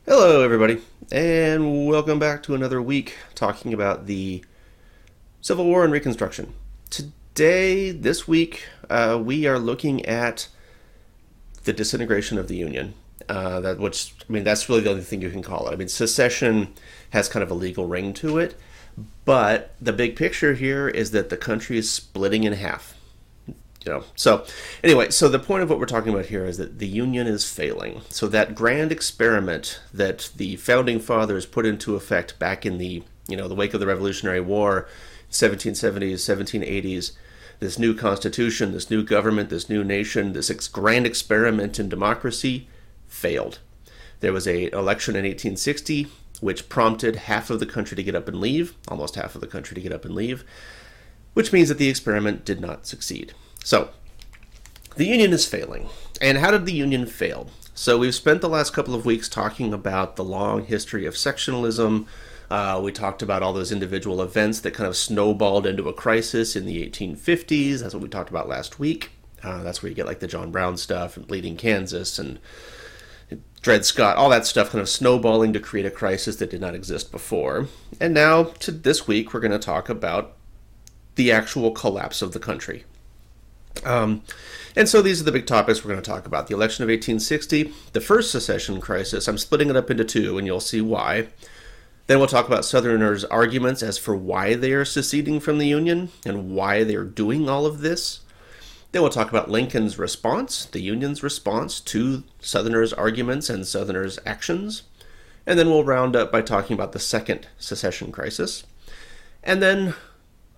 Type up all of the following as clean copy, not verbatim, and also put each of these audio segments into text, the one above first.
Hello, everybody, and welcome back to another week talking about the Civil War and Reconstruction. Today, this week, we are looking at the disintegration of the Union. That's really the only thing you can call it. I mean, secession has kind of a legal ring to it, but the big picture here is that the country is splitting in half. So anyway, so the point of what we're talking about here is that the Union is failing. So that grand experiment that the founding fathers put into effect back in the wake of the Revolutionary War, 1770s, 1780s, this new constitution, this new government, this new nation, this grand experiment in democracy failed. There was an election in 1860 which prompted half of the country to get up and leave, almost half of the country to get up and leave, which means that the experiment did not succeed. So, the Union is failing. And how did the Union fail? So we've spent the last couple of weeks talking about the long history of sectionalism. We talked about all those individual events that kind of snowballed into a crisis in the 1850s. That's what we talked about last week. That's where you get like the John Brown stuff and Bleeding Kansas and Dred Scott, all that stuff kind of snowballing to create a crisis that did not exist before. And now, to this week, we're going to talk about the actual collapse of the country. And so these are the big topics we're going to talk about. The election of 1860, the first secession crisis. I'm splitting it up into two, and you'll see why. Then we'll talk about Southerners' arguments as for why they are seceding from the Union and why they're doing all of this. Then we'll talk about Lincoln's response, the Union's response to Southerners' arguments and Southerners' actions. And then we'll round up by talking about the second secession crisis. And then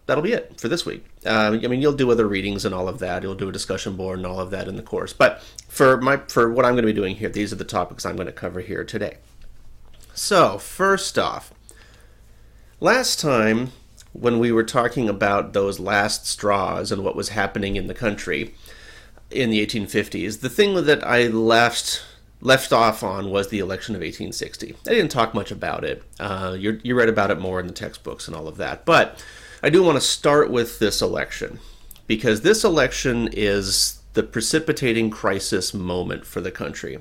that'll be it for this week. You'll do other readings and all of that. You'll do a discussion board and all of that in the course. But for what I'm going to be doing here, these are the topics I'm going to cover here today. So, first off, last time when we were talking about those last straws and what was happening in the country in the 1850s, the thing that I left off on was the election of 1860. I didn't talk much about it. You read about it more in the textbooks and all of that. But I do want to start with this election, because this election is the precipitating crisis moment for the country.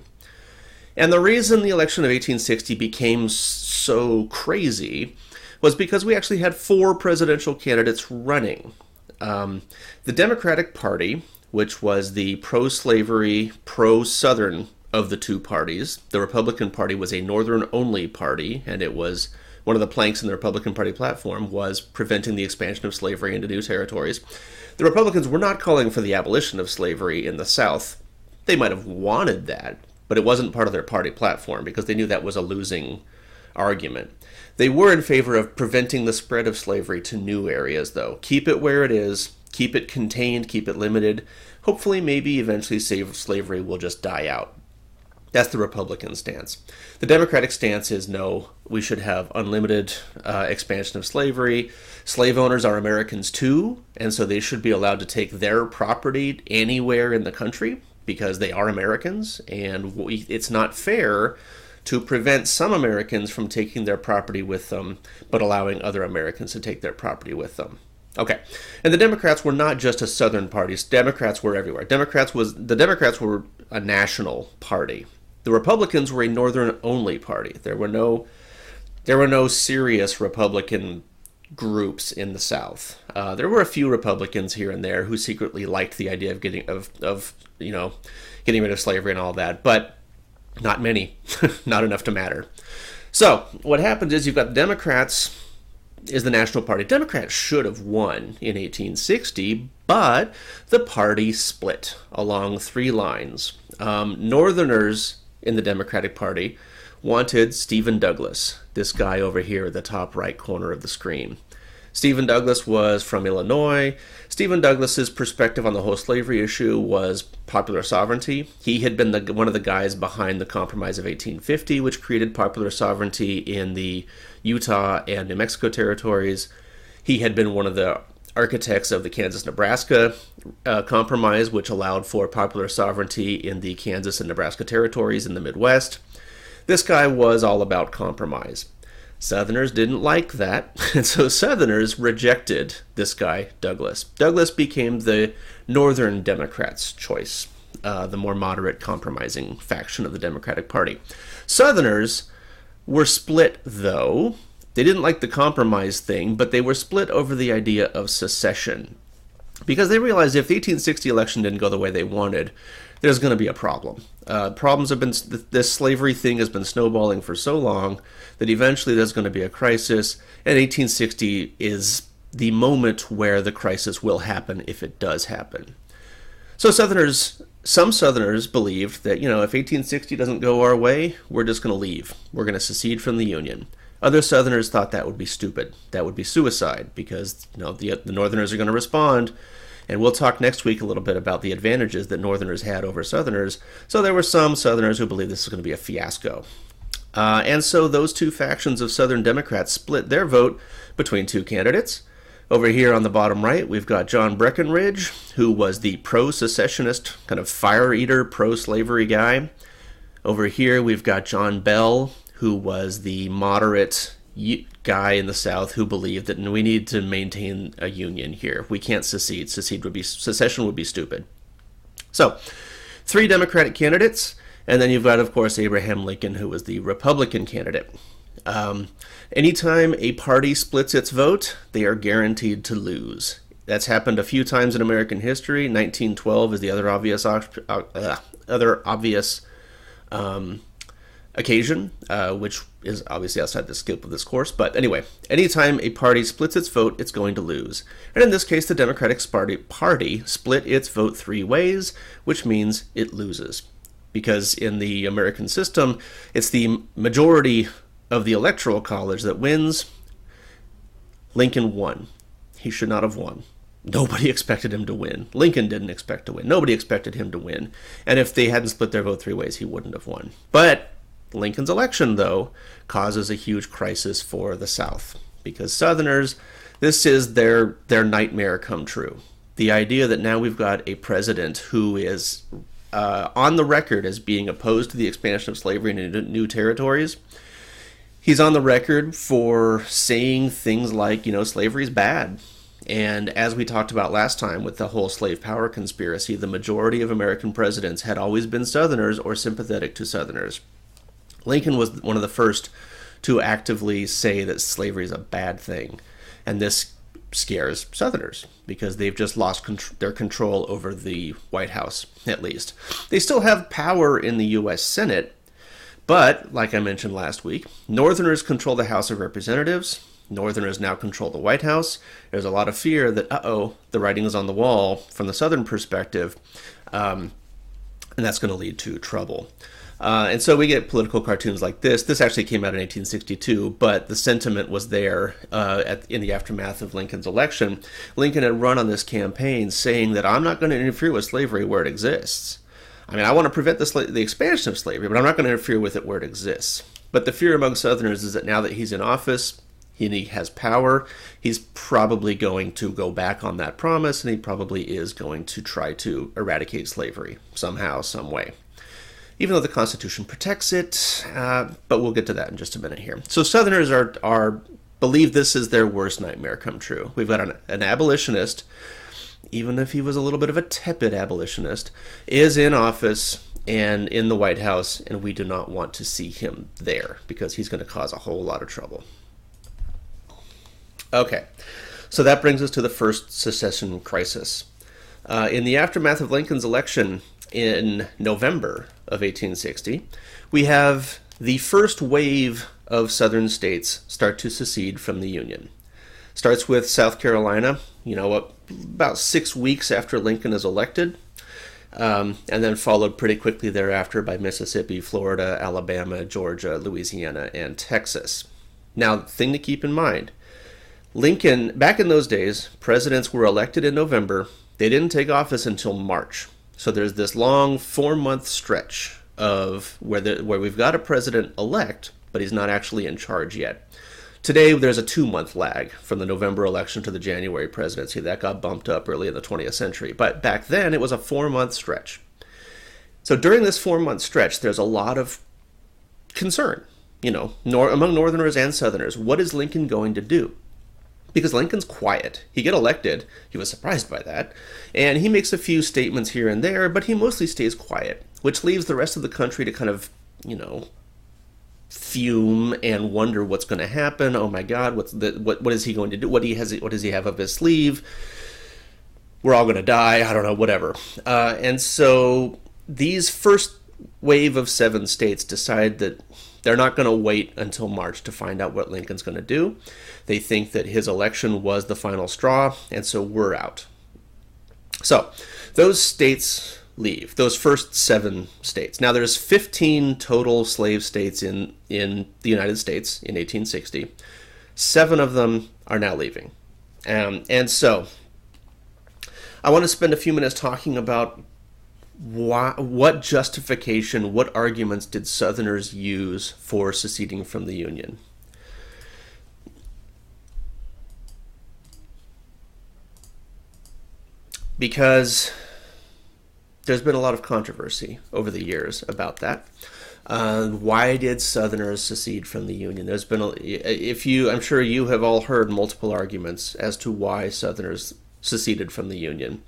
And the reason the election of 1860 became so crazy was because we actually had four presidential candidates running. The Democratic Party, which was the pro-slavery, pro-Southern of the two parties. The Republican Party was a Northern-only party, and it was one of the planks in the Republican Party platform was preventing the expansion of slavery into new territories. The Republicans were not calling for the abolition of slavery in the South. They might have wanted that, but it wasn't part of their party platform because they knew that was a losing argument. They were in favor of preventing the spread of slavery to new areas, though. Keep it where it is, keep it contained, keep it limited. Hopefully, maybe eventually slavery will just die out. That's the Republican stance. The Democratic stance is no, we should have unlimited expansion of slavery. Slave owners are Americans too, and so they should be allowed to take their property anywhere in the country because they are Americans, and it's not fair to prevent some Americans from taking their property with them, but allowing other Americans to take their property with them. Okay, and the Democrats were not just a Southern party. Democrats were everywhere. The Democrats were a national party. The Republicans were a Northern-only party. There were no serious Republican groups in the South. There were a few Republicans here and there who secretly liked the idea of getting rid of slavery and all that, but not many, not enough to matter. So what happens is you've got Democrats is the national party. Democrats should have won in 1860, but the party split along three lines. Northerners in the Democratic Party wanted Stephen Douglas, this guy over here at the top right corner of the screen. Stephen Douglas was from Illinois. Stephen Douglas's perspective on the whole slavery issue was popular sovereignty. He had been one of the guys behind the Compromise of 1850, which created popular sovereignty in the Utah and New Mexico territories. He had been one of the architects of the Kansas-Nebraska Compromise, which allowed for popular sovereignty in the Kansas and Nebraska territories in the Midwest. This guy was all about compromise. Southerners didn't like that, and so Southerners rejected this guy, Douglas. Douglas became the Northern Democrats' choice, the more moderate, compromising faction of the Democratic Party. Southerners were split, though. They didn't like the compromise thing, but they were split over the idea of secession. Because they realized if the 1860 election didn't go the way they wanted, there's going to be a problem. Problems have been, this slavery thing has been snowballing for so long that eventually there's going to be a crisis, and 1860 is the moment where the crisis will happen if it does happen. So some Southerners believed that, if 1860 doesn't go our way, we're just going to leave. We're going to secede from the Union. Other Southerners thought that would be stupid. That would be suicide because, the Northerners are going to respond. And we'll talk next week a little bit about the advantages that Northerners had over Southerners. So there were some Southerners who believed this was going to be a fiasco. And so those two factions of Southern Democrats split their vote between two candidates. Over here on the bottom right, we've got John Breckinridge, who was the pro-secessionist, kind of fire-eater, pro-slavery guy. Over here, we've got John Bell, who was the moderate guy in the South who believed that we need to maintain a union here. We can't secede. Secession would be stupid. So, three Democratic candidates, and then you've got, of course, Abraham Lincoln, who was the Republican candidate. Anytime a party splits its vote, they are guaranteed to lose. That's happened a few times in American history. 1912 is the other obvious occasion, which is obviously outside the scope of this course. But anyway, anytime a party splits its vote, it's going to lose. And in this case, the Democratic Party split its vote three ways, which means it loses. Because in the American system, it's the majority of the Electoral College that wins. Lincoln won. He should not have won. Nobody expected him to win. Lincoln didn't expect to win. Nobody expected him to win. And if they hadn't split their vote three ways, he wouldn't have won. But Lincoln's election, though, causes a huge crisis for the South. Because Southerners, this is their nightmare come true. The idea that now we've got a president who is on the record as being opposed to the expansion of slavery into new territories. He's on the record for saying things like, slavery is bad. And as we talked about last time with the whole slave power conspiracy, the majority of American presidents had always been Southerners or sympathetic to Southerners. Lincoln was one of the first to actively say that slavery is a bad thing. And this scares Southerners because they've just lost their control over the White House, at least. They still have power in the U.S. Senate, but, like I mentioned last week, Northerners control the House of Representatives. Northerners now control the White House. There's a lot of fear that, the writing is on the wall from the Southern perspective, and that's going to lead to trouble. And so we get political cartoons like this. This actually came out in 1862, but the sentiment was there in the aftermath of Lincoln's election. Lincoln had run on this campaign saying that I'm not going to interfere with slavery where it exists. I want to prevent the expansion of slavery, but I'm not going to interfere with it where it exists. But the fear among Southerners is that now that he's in office, he has power, he's probably going to go back on that promise, and he probably is going to try to eradicate slavery somehow, some way. Even though the Constitution protects it, but we'll get to that in just a minute here. So Southerners believe this is their worst nightmare come true. We've got an abolitionist, even if he was a little bit of a tepid abolitionist, is in office and in the White House, and we do not want to see him there because he's going to cause a whole lot of trouble. Okay, so that brings us to the first secession crisis. In the aftermath of Lincoln's election in November of 1860, we have the first wave of Southern states start to secede from the Union. Starts with South Carolina, about 6 weeks after Lincoln is elected, and then followed pretty quickly thereafter by Mississippi, Florida, Alabama, Georgia, Louisiana, and Texas. Now, the thing to keep in mind, Lincoln, back in those days, presidents were elected in November. They didn't take office until March. So there's this long 4-month stretch of where we've got a president-elect, but he's not actually in charge yet. Today, there's a 2-month lag from the November election to the January presidency. That got bumped up early in the 20th century. But back then, it was a 4-month stretch. So during this 4-month stretch, there's a lot of concern, among Northerners and Southerners. What is Lincoln going to do? Because Lincoln's quiet. He got elected. He was surprised by that. And he makes a few statements here and there, but he mostly stays quiet, which leaves the rest of the country to kind of, fume and wonder what's going to happen. Oh my God, what is he going to do? What does he have up his sleeve? We're all going to die. I don't know, whatever. And so these first wave of 7 states decide that they're not going to wait until March to find out what Lincoln's going to do. They think that his election was the final straw, and so we're out. So those states leave, those first 7 states. Now there's 15 total slave states in the United States in 1860. 7 of them are now leaving. And so I want to spend a few minutes talking about what justification, what arguments did Southerners use for seceding from the Union. Because there's been a lot of controversy over the years about that. Why did Southerners secede from the Union? There's been, I'm sure you have all heard multiple arguments as to why Southerners seceded from the Union.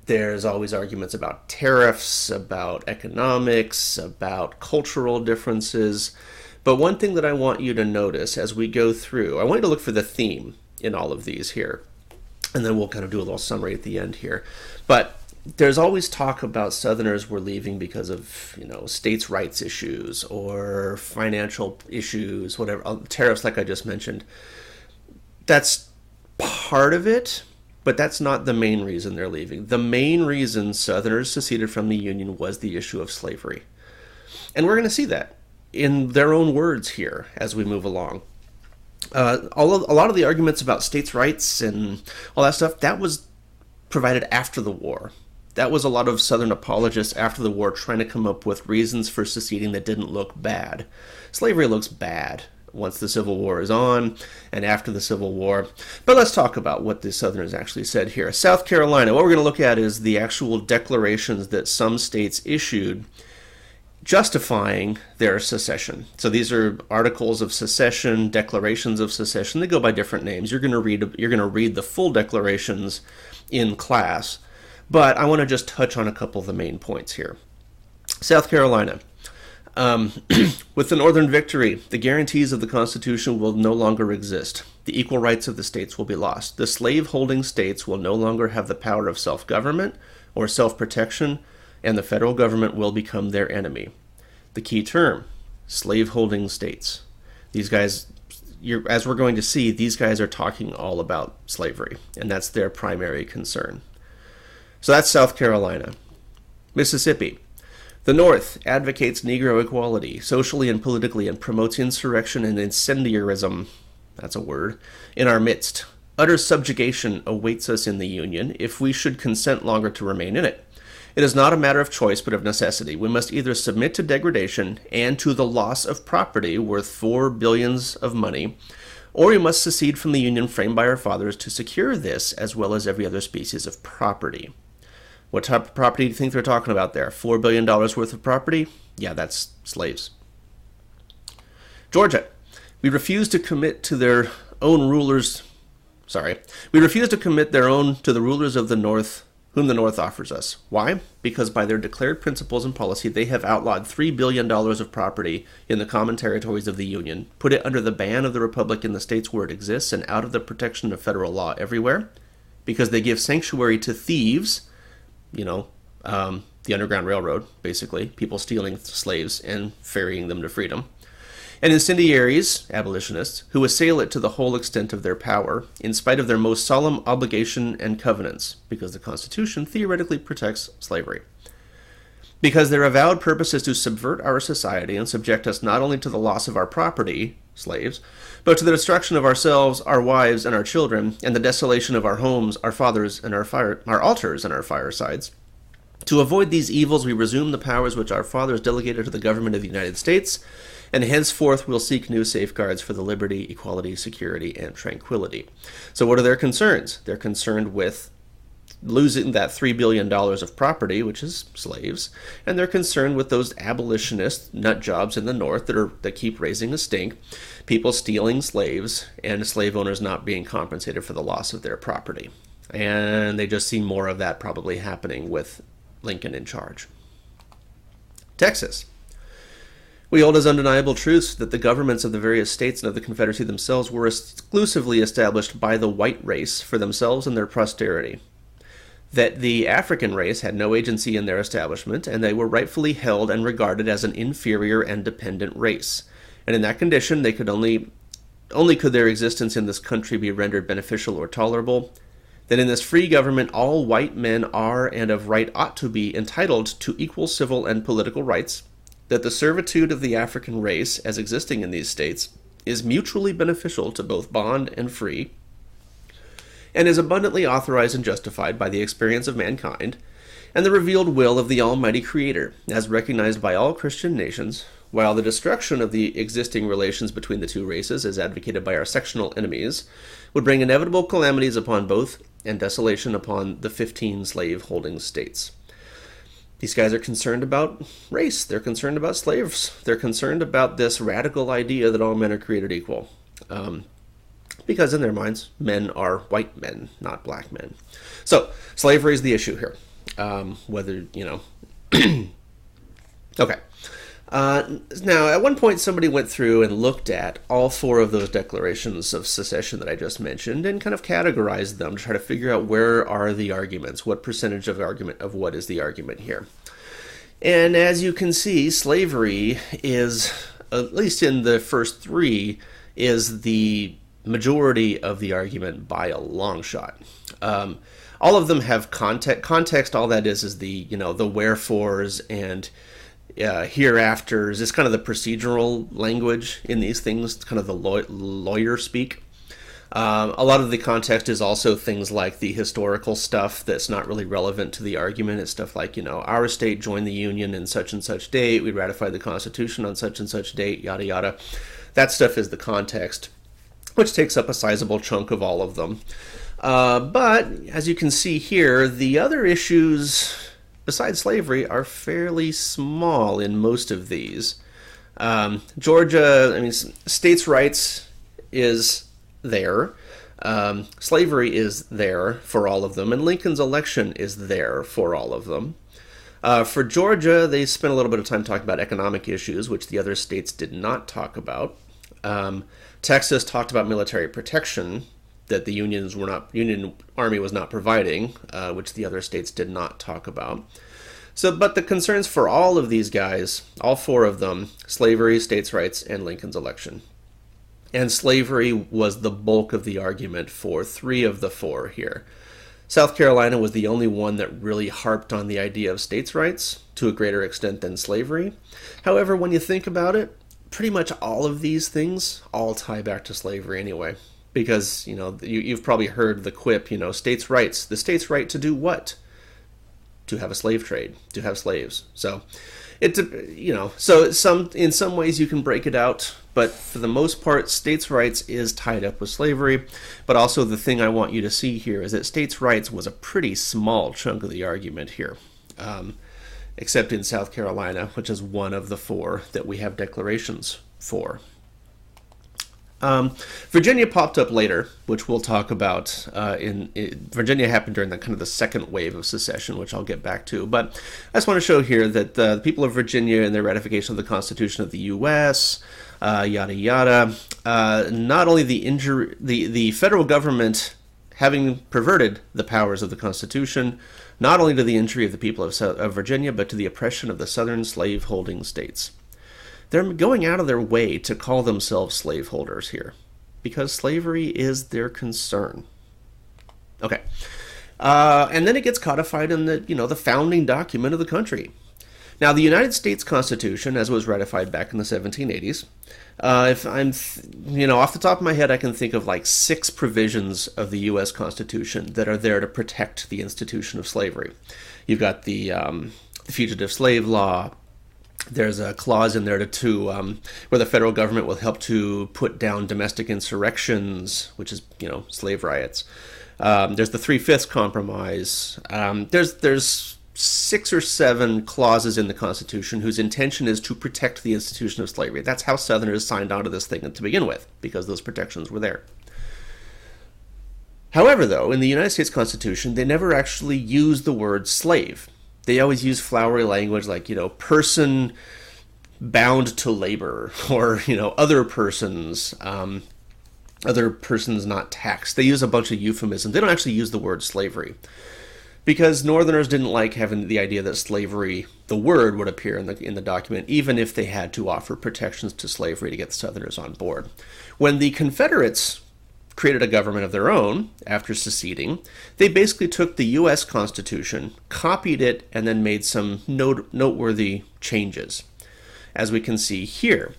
There's always arguments about tariffs, about economics, about cultural differences. But one thing that I want you to notice as we go through, I want you to look for the theme in all of these here. And then we'll kind of do a little summary at the end here. But there's always talk about Southerners were leaving because of, states' rights issues or financial issues, whatever, tariffs like I just mentioned. That's part of it, but that's not the main reason they're leaving. The main reason Southerners seceded from the Union was the issue of slavery. And we're going to see that in their own words here as we move along. A lot of the arguments about states' rights and all that stuff, that was provided after the war. That was a lot of Southern apologists after the war trying to come up with reasons for seceding that didn't look bad. Slavery looks bad once the Civil War is on and after the Civil War. But let's talk about what the Southerners actually said here. South Carolina, what we're going to look at is the actual declarations that some states issued justifying their secession. So these are articles of secession, declarations of secession. They go by different names. You're going to read the full declarations in class, but I want to just touch on a couple of the main points here. South Carolina. With the Northern victory, the guarantees of the Constitution will no longer exist. The equal rights of the states will be lost. The slave-holding states will no longer have the power of self-government or self-protection, and the federal government will become their enemy. The key term, slave-holding states. These guys, as we're going to see, these guys are talking all about slavery, and that's their primary concern. So that's South Carolina. Mississippi. The North advocates Negro equality, socially and politically, and promotes insurrection and incendiarism, that's a word, in our midst. Utter subjugation awaits us in the Union if we should consent longer to remain in it. It is not a matter of choice, but of necessity. We must either submit to degradation and to the loss of property worth $4 billion of money, or we must secede from the Union framed by our fathers to secure this as well as every other species of property. What type of property do you think they're talking about there? $4 billion worth of property? Yeah, that's slaves. Georgia. We refuse to commit to their own rulers. We refuse to commit their own to the rulers of the North, whom the North offers us. Why? Because by their declared principles and policy, they have outlawed $3 billion of property in the common territories of the Union, put it under the ban of the Republic in the states where it exists, and out of the protection of federal law everywhere, because they give sanctuary to thieves, the Underground Railroad, basically, people stealing slaves and ferrying them to freedom, and incendiaries, abolitionists, who assail it to the whole extent of their power, in spite of their most solemn obligation and covenants, because the Constitution theoretically protects slavery. Because their avowed purpose is to subvert our society and subject us not only to the loss of our property, slaves, but to the destruction of ourselves, our wives, and our children, and the desolation of our homes, our fathers, and our altars and our firesides. To avoid these evils, we resume the powers which our fathers delegated to the government of the United States, and henceforth we'll seek new safeguards for the liberty, equality, security, and tranquility. So what are their concerns? They're concerned with losing that $3 billion of property, which is slaves, and they're concerned with those abolitionist nut jobs in the North that keep raising a stink, people stealing slaves, and slave owners not being compensated for the loss of their property. And they just see more of that probably happening with Lincoln in charge. Texas. We hold as undeniable truths that the governments of the various states and of the Confederacy themselves were exclusively established by the white race for themselves and their posterity. That the African race had no agency in their establishment, and they were rightfully held and regarded as an inferior and dependent race. And in that condition, they could only could their existence in this country be rendered beneficial or tolerable. That in this free government all white men are and of right ought to be entitled to equal civil and political rights. That the servitude of the African race, as existing in these states, is mutually beneficial to both bond and free, and is abundantly authorized and justified by the experience of mankind, and the revealed will of the Almighty Creator, as recognized by all Christian nations, while the destruction of the existing relations between the two races, as advocated by our sectional enemies, would bring inevitable calamities upon both, and desolation upon the 15 slave-holding states. These guys are concerned about race. They're concerned about slaves. They're concerned about this radical idea that all men are created equal. Because in their minds, men are white men, not black men. So, slavery is the issue here. Okay. Now, at one point, somebody went through and looked at all four of those declarations of secession that I just mentioned and kind of categorized them to try to figure out where are the arguments, what percentage of argument of what is the argument here. And as you can see, slavery is, at least in the first three, is the majority of the argument by a long shot. All of them have context. Context, all that is the, the wherefores and hereafters. It's kind of the procedural language in these things, kind of the lawyer speak. A lot of the context is also things like the historical stuff that's not really relevant to the argument. It's stuff like, our state joined the Union in such and such date, we ratified the Constitution on such and such date, yada yada. That stuff is the context, which takes up a sizable chunk of all of them. But, as you can see here, the other issues besides slavery are fairly small in most of these. Georgia, states' rights is there. Slavery is there for all of them, and Lincoln's election is there for all of them. For Georgia, they spent a little bit of time talking about economic issues, which the other states did not talk about. Texas talked about military protection that the Union Army was not providing, which the other states did not talk about. But the concerns for all of these guys, all four of them, slavery, states' rights, and Lincoln's election. And slavery was the bulk of the argument for three of the four here. South Carolina was the only one that really harped on the idea of states' rights to a greater extent than slavery. However, when you think about it, pretty much all of these things all tie back to slavery anyway. Because, you've probably heard the quip, states' rights. The states' right to do what? To have a slave trade, to have slaves. So, in some ways you can break it out, but for the most part, states' rights is tied up with slavery. But also the thing I want you to see here is that states' rights was a pretty small chunk of the argument here. Except in South Carolina, which is one of the four that we have declarations for. Virginia popped up later, which we'll talk about. Virginia happened during the second wave of secession, which I'll get back to. But I just want to show here that the people of Virginia and their ratification of the Constitution of the U.S., yada yada, not only the federal government having perverted the powers of the Constitution, not only to the injury of the people of Virginia, but to the oppression of the southern slave-holding states. They're going out of their way to call themselves slaveholders here, because slavery is their concern. Okay, and then it gets codified in the founding document of the country. Now, the United States Constitution, as was ratified back in the 1780s, if I'm, off the top of my head, I can think of like 6 provisions of the U.S. Constitution that are there to protect the institution of slavery. You've got the Fugitive Slave Law. There's a clause in there where the federal government will help to put down domestic insurrections, which is, slave riots. There's the 3/5 Compromise. There's 6 or 7 clauses in the Constitution whose intention is to protect the institution of slavery. That's how Southerners signed on to this thing to begin with, because those protections were there. However, though, in the United States Constitution, they never actually use the word slave. They always use flowery language like, person, bound to labor, or, other persons not taxed. They use a bunch of euphemisms. They don't actually use the word slavery, because Northerners didn't like having the idea that slavery, the word, would appear in the document, even if they had to offer protections to slavery to get the Southerners on board. When the Confederates created a government of their own after seceding, they basically took the U.S. Constitution, copied it, and then made some noteworthy changes, as we can see here.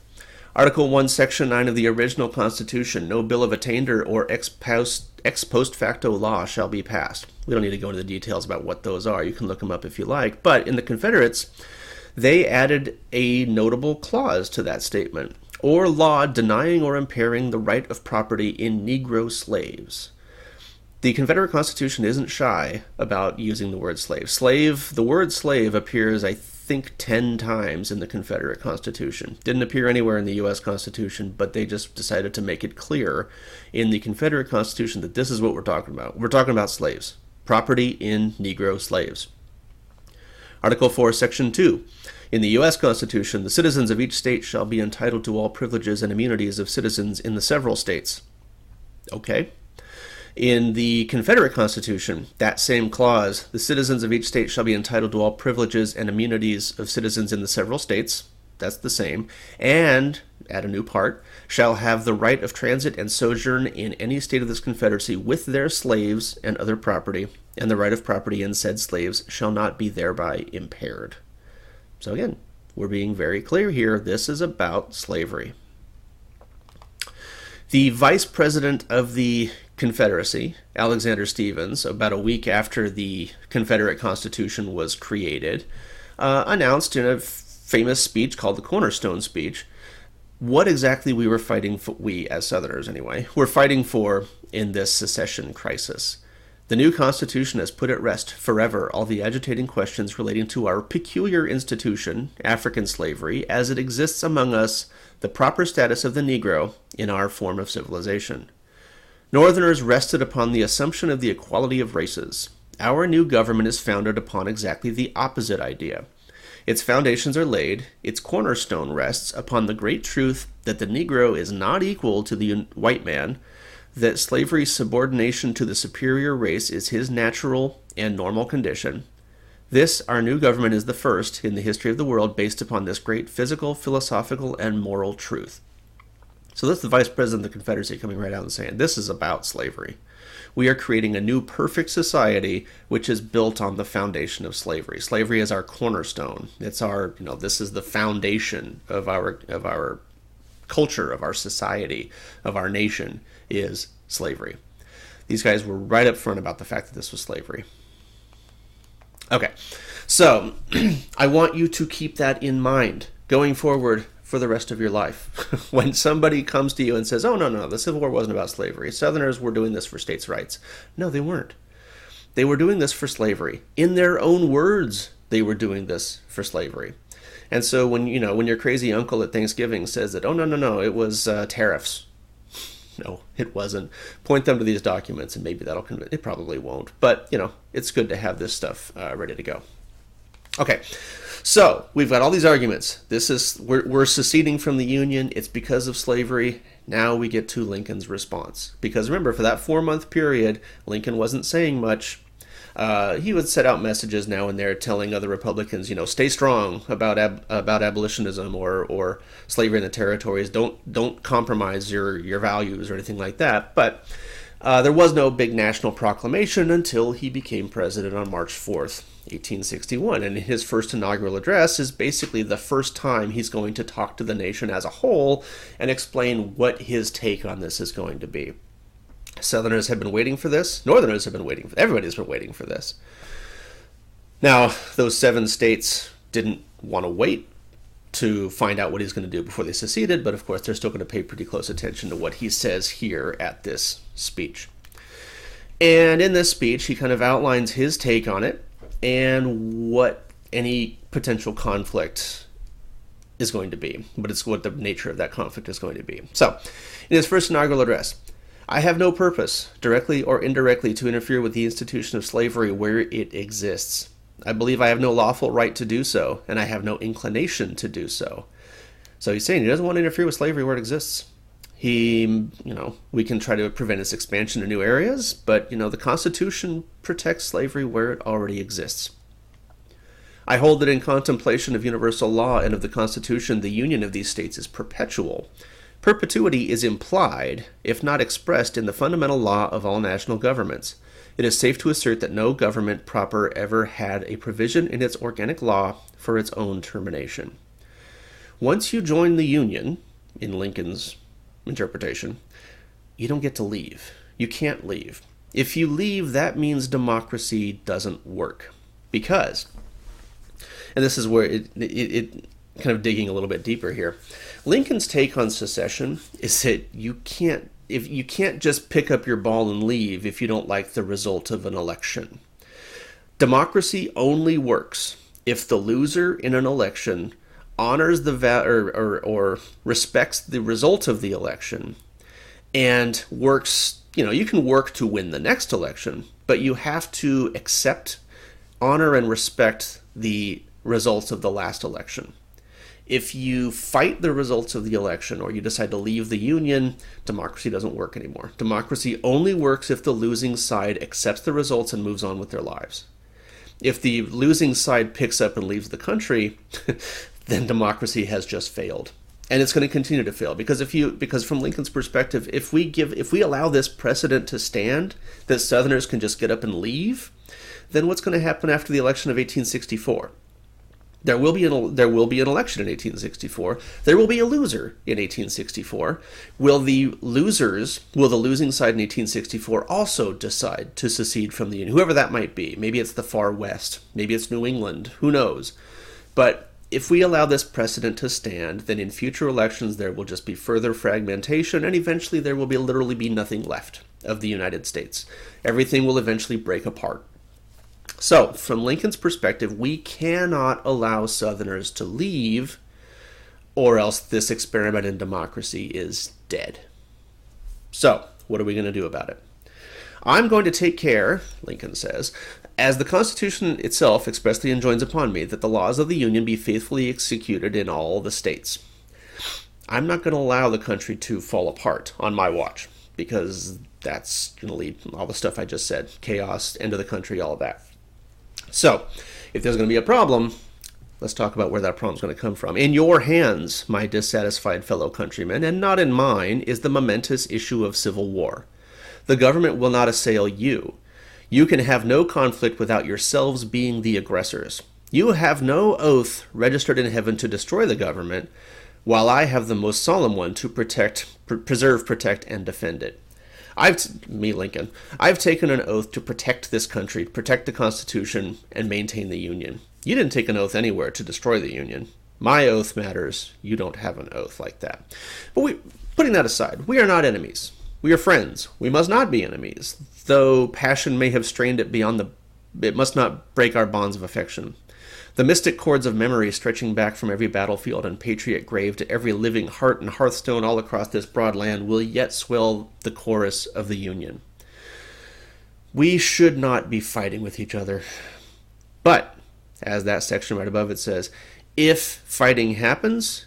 Article 1, Section 9 of the original Constitution, no bill of attainder or ex post facto law shall be passed. We don't need to go into the details about what those are. You can look them up if you like. But in the Confederates, they added a notable clause to that statement, or law denying or impairing the right of property in Negro slaves. The Confederate Constitution isn't shy about using the word slave. The word slave appears, I think, 10 times in the Confederate Constitution. Didn't appear anywhere in the U.S. Constitution, but they just decided to make it clear in the Confederate Constitution that this is what we're talking about. We're talking about slaves. Property in Negro slaves. Article 4, Section 2. In the U.S. Constitution, the citizens of each state shall be entitled to all privileges and immunities of citizens in the several states. Okay. In the Confederate Constitution, that same clause, the citizens of each state shall be entitled to all privileges and immunities of citizens in the several states, that's the same, and, add a new part, shall have the right of transit and sojourn in any state of this Confederacy with their slaves and other property, and the right of property in said slaves shall not be thereby impaired. So again, we're being very clear here, this is about slavery. The Vice President of the Confederacy, Alexander Stephens, about a week after the Confederate Constitution was created, announced in a famous speech called the Cornerstone Speech what exactly we were fighting for, we as Southerners anyway, were fighting for in this secession crisis. The new Constitution has put at rest forever all the agitating questions relating to our peculiar institution, African slavery, as it exists among us, the proper status of the Negro in our form of civilization. Northerners rested upon the assumption of the equality of races. Our new government is founded upon exactly the opposite idea. Its foundations are laid, its cornerstone rests upon the great truth that the Negro is not equal to the white man, that slavery's subordination to the superior race is his natural and normal condition. This, our new government, is the first in the history of the world based upon this great physical, philosophical, and moral truth. So that's the Vice President of the Confederacy coming right out and saying, this is about slavery. We are creating a new perfect society which is built on the foundation of slavery. Slavery is our cornerstone. It's our, this is the foundation of our culture, of our society, of our nation, is slavery. These guys were right up front about the fact that this was slavery. Okay, so I want you to keep that in mind going forward for the rest of your life. When somebody comes to you and says, oh, no, the Civil War wasn't about slavery. Southerners were doing this for states' rights. No, they weren't. They were doing this for slavery. In their own words, they were doing this for slavery. And so when your crazy uncle at Thanksgiving says that, oh, no, it was tariffs. No, it wasn't. Point them to these documents and maybe that'll convince. It probably won't. But, it's good to have this stuff ready to go. Okay, so we've got all these arguments. We're seceding from the Union. It's because of slavery. Now we get to Lincoln's response. Because remember, for that 4-month period, Lincoln wasn't saying much. He would set out messages now and there telling other Republicans, stay strong about abolitionism or slavery in the territories. Don't compromise your values or anything like that. But there was no big national proclamation until he became president on March 4th, 1861. And his first inaugural address is basically the first time he's going to talk to the nation as a whole and explain what his take on this is going to be. Southerners have been waiting for this. Northerners have been waiting for this. Everybody's been waiting for this. Now, those 7 states didn't want to wait to find out what he's going to do before they seceded, but of course they're still going to pay pretty close attention to what he says here at this speech. And in this speech, he kind of outlines his take on it and what any potential conflict is going to be, but it's what the nature of that conflict is going to be. So, in his first inaugural address, I have no purpose, directly or indirectly, to interfere with the institution of slavery where it exists. I believe I have no lawful right to do so, and I have no inclination to do so. So he's saying he doesn't want to interfere with slavery where it exists. We can try to prevent its expansion to new areas, but, the Constitution protects slavery where it already exists. I hold that in contemplation of universal law and of the Constitution, the union of these states is perpetual. Perpetuity is implied, if not expressed, in the fundamental law of all national governments. It is safe to assert that no government proper ever had a provision in its organic law for its own termination. Once you join the Union, in Lincoln's interpretation, you don't get to leave. You can't leave. If you leave, that means democracy doesn't work. Because, and this is where it kind of digging a little bit deeper here, Lincoln's take on secession is that you can't just pick up your ball and leave if you don't like the result of an election. Democracy only works if the loser in an election honors or respects the result of the election and works, you can work to win the next election, but you have to accept, honor, and respect the results of the last election. If you fight the results of the election or you decide to leave the Union, democracy doesn't work anymore. Democracy only works if the losing side accepts the results and moves on with their lives. If the losing side picks up and leaves the country, then democracy has just failed. And it's going to continue to fail because from Lincoln's perspective, if we allow this precedent to stand that Southerners can just get up and leave, then what's going to happen after the election of 1864? There will be an election in 1864. There will be a loser in 1864. Will the losing side in 1864 also decide to secede from the Union? Whoever that might be. Maybe it's the far west. Maybe it's New England. Who knows? But if we allow this precedent to stand, then in future elections there will just be further fragmentation, and eventually there will literally be nothing left of the United States. Everything will eventually break apart. So, from Lincoln's perspective, we cannot allow Southerners to leave, or else this experiment in democracy is dead. So, what are we going to do about it? I'm going to take care, Lincoln says, as the Constitution itself expressly enjoins upon me, that the laws of the Union be faithfully executed in all the states. I'm not going to allow the country to fall apart on my watch, because that's going to lead all the stuff I just said, chaos, end of the country, all of that. So, if there's going to be a problem, let's talk about where that problem's going to come from. In your hands, my dissatisfied fellow countrymen, and not in mine, is the momentous issue of civil war. The government will not assail you. You can have no conflict without yourselves being the aggressors. You have no oath registered in heaven to destroy the government, while I have the most solemn one to preserve, protect, and defend it. Lincoln, I've taken an oath to protect this country, protect the Constitution, and maintain the Union. You didn't take an oath anywhere to destroy the Union. My oath matters. You don't have an oath like that. But putting that aside, we are not enemies. We are friends. We must not be enemies. Though passion may have strained it it must not break our bonds of affection. The mystic cords of memory stretching back from every battlefield and patriot grave to every living heart and hearthstone all across this broad land will yet swell the chorus of the Union. We should not be fighting with each other. But, as that section right above it says, if fighting happens,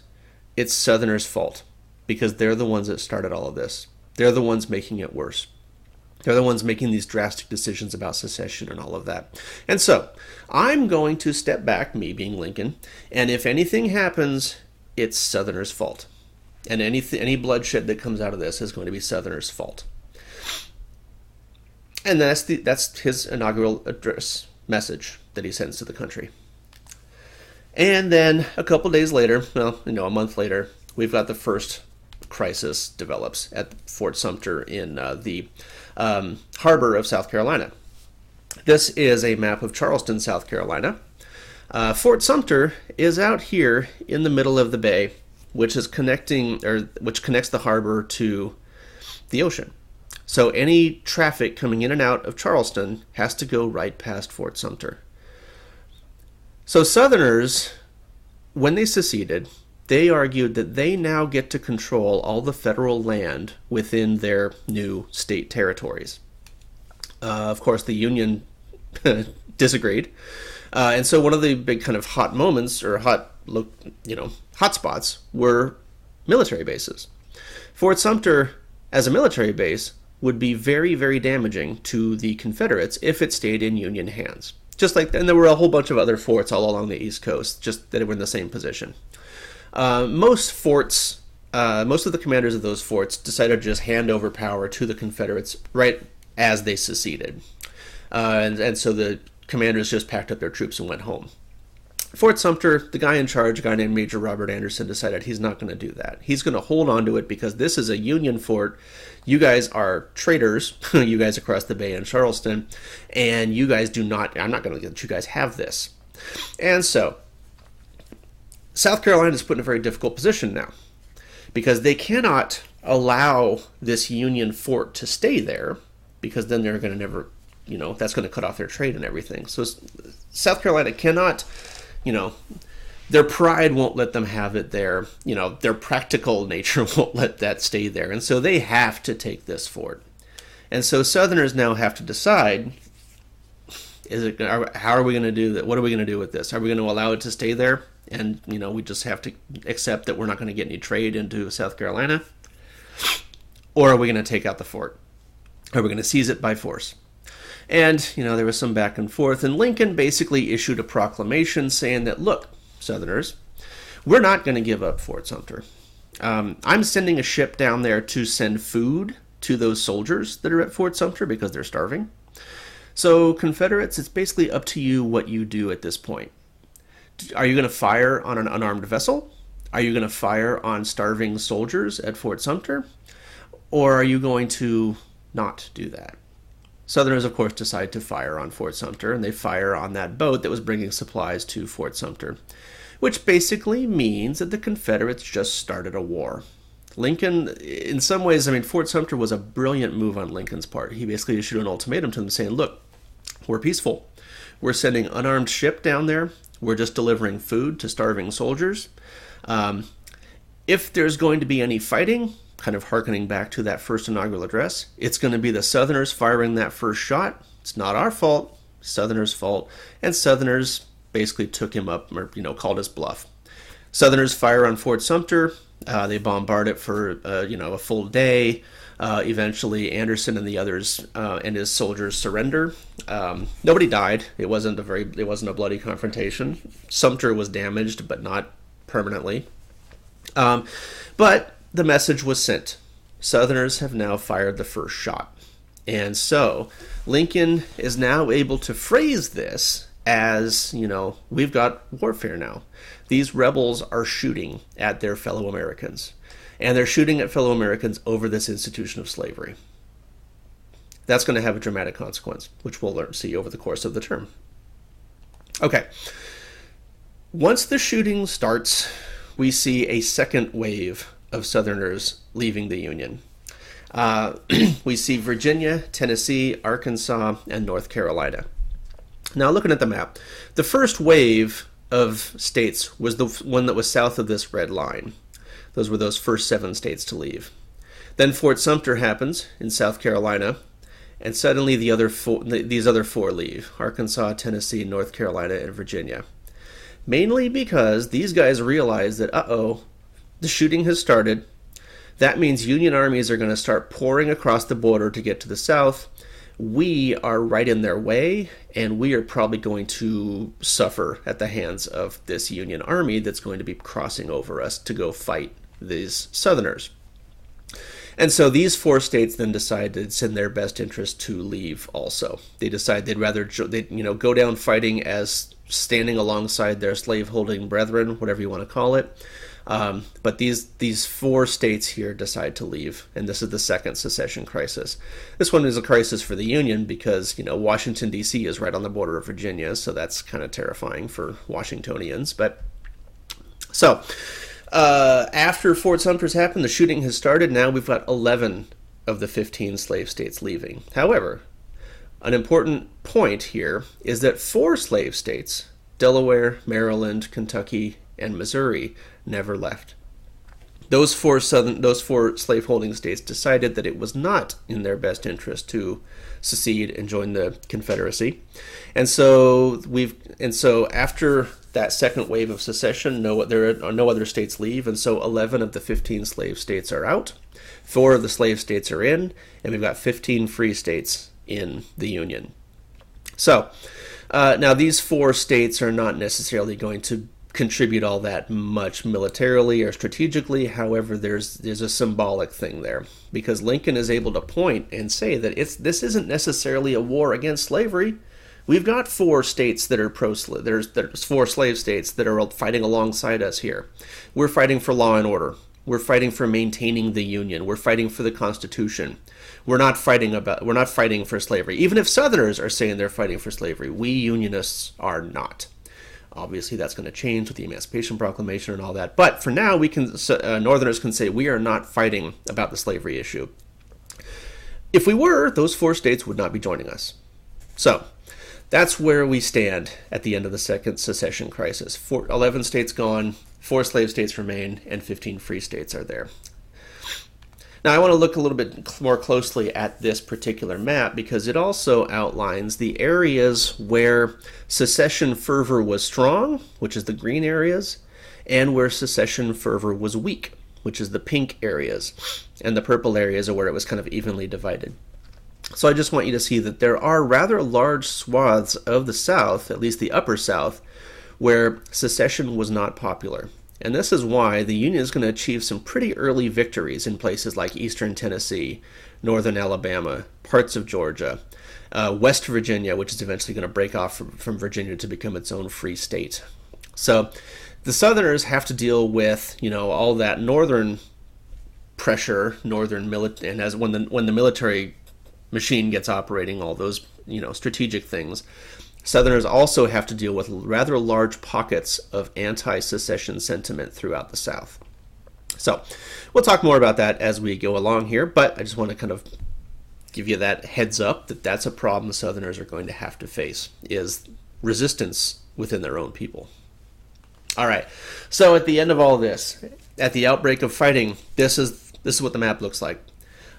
it's Southerners' fault, because they're the ones that started all of this. They're the ones making it worse. They're the ones making these drastic decisions about secession and all of that. And so, I'm going to step back, me being Lincoln, and if anything happens, it's Southerners' fault. And any bloodshed that comes out of this is going to be Southerners' fault. And that's his inaugural address message that he sends to the country. And then a couple days later, a month later, we've got the first crisis develops at Fort Sumter in the harbor of South Carolina. This is a map of Charleston, South Carolina. Fort Sumter is out here in the middle of the bay, which connects the harbor to the ocean. So any traffic coming in and out of Charleston has to go right past Fort Sumter. So Southerners, when they seceded, they argued that they now get to control all the federal land within their new state territories. Of course, the Union disagreed. And so one of the big kind of hot hotspots were military bases. Fort Sumter, as a military base, would be very, very damaging to the Confederates if it stayed in Union hands. Just like, and there were a whole bunch of other forts all along the East Coast, just that were in the same position. Most of the commanders of those forts decided to just hand over power to the Confederates right as they seceded. And so the commanders just packed up their troops and went home. Fort Sumter, the guy in charge, a guy named Major Robert Anderson, decided he's not going to do that. He's going to hold on to it because this is a Union fort. You guys are traitors, you guys across the bay in Charleston, and you guys do not, I'm not going to let you guys have this. And so, South Carolina is put in a very difficult position now because they cannot allow this Union fort to stay there because then they're going to never, that's going to cut off their trade and everything. So South Carolina cannot, their pride won't let them have it there. Their practical nature won't let that stay there. And so they have to take this fort. And so Southerners now have to decide, how are we going to do that? What are we going to do with this? Are we going to allow it to stay there? And, we just have to accept that we're not going to get any trade into South Carolina? Or are we going to take out the fort? Are we going to seize it by force? And, there was some back and forth. And Lincoln basically issued a proclamation saying that, look, Southerners, we're not going to give up Fort Sumter. I'm sending a ship down there to send food to those soldiers that are at Fort Sumter because they're starving. So, Confederates, it's basically up to you what you do at this point. Are you going to fire on an unarmed vessel? Are you going to fire on starving soldiers at Fort Sumter? Or are you going to not do that? Southerners, of course, decide to fire on Fort Sumter, and they fire on that boat that was bringing supplies to Fort Sumter, which basically means that the Confederates just started a war. Lincoln, in some ways, Fort Sumter was a brilliant move on Lincoln's part. He basically issued an ultimatum to them saying, look, we're peaceful. We're sending unarmed ship down there. We're just delivering food to starving soldiers. If there's going to be any fighting, kind of hearkening back to that first inaugural address, it's going to be the Southerners firing that first shot. It's not our fault, Southerners' fault. And Southerners basically took him up, or, called his bluff. Southerners fire on Fort Sumter. They bombard it for, a full day. Eventually, Anderson and the others and his soldiers surrender. Nobody died. It wasn't a bloody confrontation. Sumter was damaged, but not permanently. But the message was sent. Southerners have now fired the first shot. And so Lincoln is now able to phrase this as, we've got warfare now. These rebels are shooting at their fellow Americans. And they're shooting at fellow Americans over this institution of slavery. That's going to have a dramatic consequence, which we'll see over the course of the term. Okay. Once the shooting starts, we see a second wave of Southerners leaving the Union. We see Virginia, Tennessee, Arkansas, and North Carolina. Now, looking at the map, the first wave of states was the one that was south of this red line. Those were those first 7 states to leave. Then Fort Sumter happens in South Carolina, and suddenly these other 4 leave: Arkansas, Tennessee, North Carolina, and Virginia. Mainly because these guys realize that, the shooting has started. That means Union armies are going to start pouring across the border to get to the south. We are right in their way, and we are probably going to suffer at the hands of this Union army that's going to be crossing over us to go fight these Southerners. And so these 4 states then decided it's in their best interest to leave also. They decide they'd rather go down fighting as standing alongside their slave-holding brethren, whatever you want to call it. But these 4 states here decide to leave, and this is the second secession crisis. This one is a crisis for the Union because, Washington, D.C. is right on the border of Virginia, so that's kind of terrifying for Washingtonians. But so, after Fort Sumter's happened, the shooting has started. Now we've got 11 of the 15 slave states leaving. However, an important point here is that 4 slave states, Delaware, Maryland, Kentucky, and Missouri, never left. Those four slaveholding states decided that it was not in their best interest to secede and join the Confederacy. And so after that second wave of secession, there are no other states leave, and so 11 of the 15 slave states are out. 4 of the slave states are in, and we've got 15 free states in the Union. So, now these 4 states are not necessarily going to contribute all that much militarily or strategically. However, there's a symbolic thing there, because Lincoln is able to point and say that this isn't necessarily a war against slavery. We've got 4 states that are there's 4 slave states that are fighting alongside us here. We're fighting for law and order. We're fighting for maintaining the Union. We're fighting for the Constitution. We're not fighting for slavery. Even if Southerners are saying they're fighting for slavery, we Unionists are not. Obviously, that's going to change with the Emancipation Proclamation and all that. But for now, Northerners can say we are not fighting about the slavery issue. If we were, those 4 states would not be joining us. So that's where we stand at the end of the second secession crisis. 11 states gone, 4 slave states remain, and 15 free states are there. Now, I want to look a little bit more closely at this particular map, because it also outlines the areas where secession fervor was strong, which is the green areas, and where secession fervor was weak, which is the pink areas, and the purple areas are where it was kind of evenly divided. So I just want you to see that there are rather large swaths of the South, at least the upper South, where secession was not popular. And this is why the Union is going to achieve some pretty early victories in places like eastern Tennessee, northern Alabama, parts of Georgia, West Virginia, which is eventually going to break off from Virginia to become its own free state. So the Southerners have to deal with, all that northern pressure, and as when the military machine gets operating, all those strategic things. Southerners also have to deal with rather large pockets of anti-secession sentiment throughout the South. So we'll talk more about that as we go along here, but I just want to kind of give you that heads up that that's a problem the Southerners are going to have to face, is resistance within their own people. All right, so at the end of all this, at the outbreak of fighting, this is what the map looks like.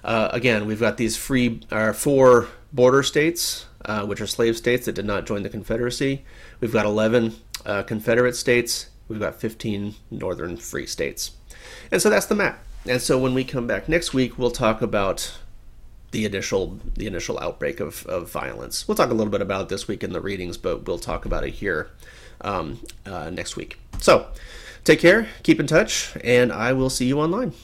Again, we've got these 4 border states, which are slave states that did not join the Confederacy. We've got 11 Confederate states. We've got 15 northern free states. And so that's the map. And so when we come back next week, we'll talk about the initial outbreak of violence. We'll talk a little bit about it this week in the readings, but we'll talk about it here next week. So take care, keep in touch, and I will see you online.